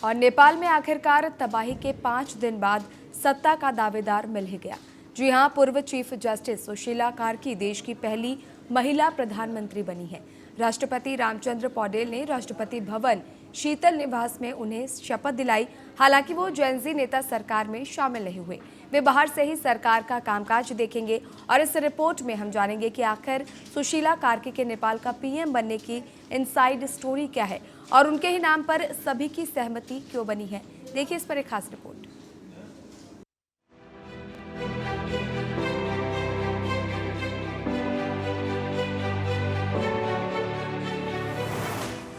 और नेपाल में आखिरकार तबाही के 5 दिन बाद सत्ता का दावेदार मिल ही गया। जी हां, पूर्व चीफ जस्टिस सुशीला कार्की देश की पहली महिला प्रधानमंत्री बनी है। राष्ट्रपति रामचंद्र पौडेल ने राष्ट्रपति भवन शीतल निवास में उन्हें शपथ दिलाई। हालांकि वो जेनजी नेता सरकार में शामिल नहीं हुए। वे बाहर से ही सरकार का कामकाज देखेंगे और इस रिपोर्ट में हम जानेंगे कि आखिर सुशीला कार्की के नेपाल का पीएम बनने की इनसाइड स्टोरी क्या है और उनके ही नाम पर सभी की सहमति क्यों बनी है। देखिए इस पर एक खास रिपोर्ट।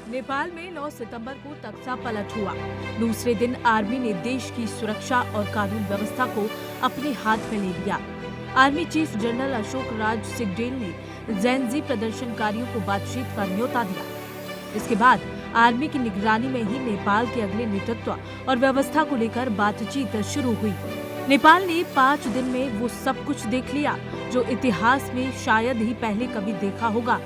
नेपाल में 9 सितंबर को तख्ता पलट हुआ। दूसरे दिन आर्मी ने देश की सुरक्षा और कानून व्यवस्था को अपने हाथ में ले लिया। Army chief general Ashok Raj Singhdeo ने जेनजी प्रदर्शनकारियों को बातचीत का न्योता दिया। इसके बाद आर्मी की निगरानी में ही नेपाल के अगले नेतृत्व और व्यवस्था को लेकर बातचीत शुरू हुई। नेपाल ने 5 दिन में वो सब कुछ देख लिया जो इतिहास में शायद ही पहले कभी देखा होगा।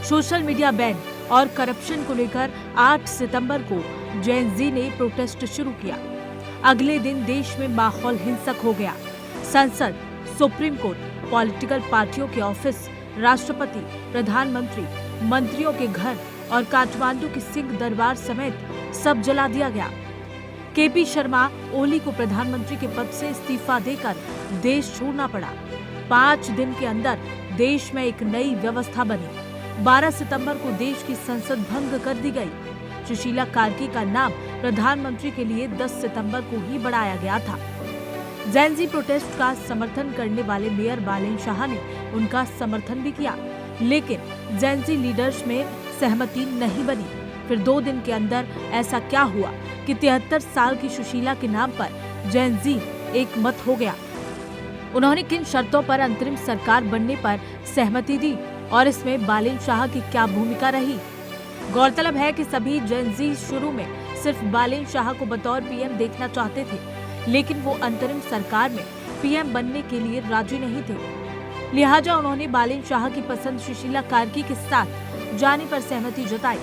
सोशल मीडिया बैन और करप्शन को लेकर 8 सितंबर को जेनजी ने प्रोटेस्ट शुरू किया। अगले दिन देश में माहौल हिंसक हो गया। संसद, सुप्रीम कोर्ट, पॉलिटिकल पार्टियों के ऑफिस, राष्ट्रपति, प्रधानमंत्री, मंत्रियों के घर और काठमांडू की सिंह दरबार समेत सब जला दिया गया। केपी शर्मा ओली को प्रधानमंत्री के पद से इस्तीफा देकर देश छोड़ना पड़ा। 5 दिन के अंदर देश में एक नई व्यवस्था बनी। 12 सितंबर को देश की संसद भंग कर दी गई। सुशीला कार्की का नाम प्रधानमंत्री के लिए 10 सितंबर को ही बढ़ाया गया था। जेनजी प्रोटेस्ट का समर्थन करने वाले मेयर बालेन शाह ने उनका समर्थन भी किया, लेकिन जेनजी लीडर्स में सहमति नहीं बनी। फिर 2 दिन के अंदर ऐसा क्या हुआ कि 73 साल की सुशीला के नाम पर जेनजी एक मत हो गया। उन्होंने किन शर्तों पर अंतरिम सरकार बनने पर सहमति दी और इसमें बालेन शाह की क्या भूमिका रही। गौरतलब है कि सभी जेनजी शुरू में सिर्फ बालेन शाह को बतौर पीएम देखना चाहते थे, लेकिन वो अंतरिम सरकार में पीएम बनने के लिए राजी नहीं थे। लिहाजा उन्होंने बालेन शाह की पसंद सुशीला कार्की के साथ जाने पर सहमति जताई।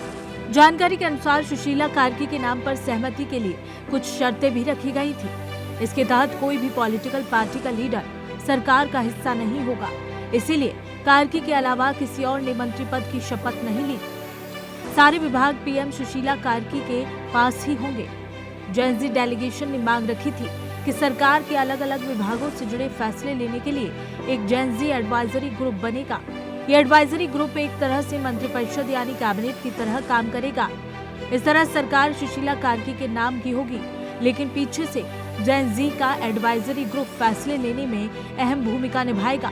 जानकारी के अनुसार सुशीला कार्की के नाम पर सहमति के लिए कुछ शर्तें भी रखी गई थी। इसके तहत कोई भी पॉलिटिकल पार्टी का लीडर सरकार का हिस्सा नहीं होगा। इसीलिए कार्की के अलावा किसी और ने मंत्री पद की शपथ नहीं ली। सारे विभाग पीएम सुशीला कार्की के पास ही होंगे। जेनजी डेलीगेशन ने मांग रखी थी कि सरकार के अलग अलग विभागों से जुड़े फैसले लेने के लिए एक जेनजी एडवाइजरी ग्रुप बनेगा। ये एडवाइजरी ग्रुप एक तरह से मंत्रिपरिषद यानी कैबिनेट की तरह काम करेगा। इस तरह सरकार सुशीला कार्की के नाम की होगी, लेकिन पीछे से जेनजी का एडवाइजरी ग्रुप फैसले लेने में अहम भूमिका निभाएगा।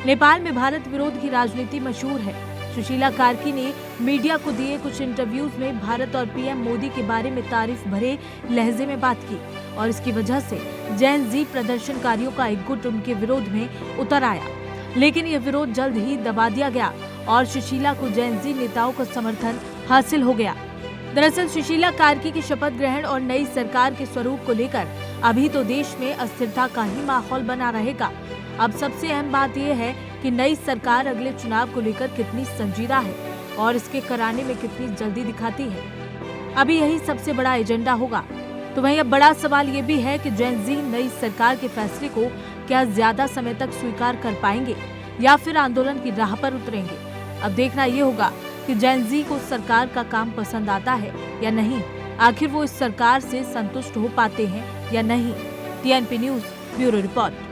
नेपाल में भारत विरोध की राजनीति मशहूर है। सुशीला कार्की ने मीडिया को दिए कुछ इंटरव्यूज में भारत और पीएम मोदी के बारे में तारीफ भरे लहजे में बात की और इसकी वजह से जेनजी प्रदर्शनकारियों का एक गुट उनके विरोध में उतर आया। लेकिन यह विरोध जल्द ही दबा दिया गया और सुशीला को जेनजी नेताओं का समर्थन हासिल हो गया। दरअसल सुशीला कार्की की शपथ ग्रहण और नई सरकार के स्वरूप को लेकर अभी तो देश में अस्थिरता का ही माहौल बना रहेगा। अब सबसे अहम बात यह है कि नई सरकार अगले चुनाव को लेकर कितनी संजीदा है और इसके कराने में कितनी जल्दी दिखाती है। अभी यही सबसे बड़ा एजेंडा होगा। तो वहीं अब बड़ा सवाल ये भी है कि जेनजी नई सरकार के फैसले को क्या ज्यादा समय तक स्वीकार कर पाएंगे या फिर आंदोलन की राह पर उतरेंगे। अब देखना ये होगा कि जेनजी को सरकार का काम पसंद आता है या नहीं, आखिर वो इस सरकार से संतुष्ट हो पाते हैं या नहीं। TNP news bureau report.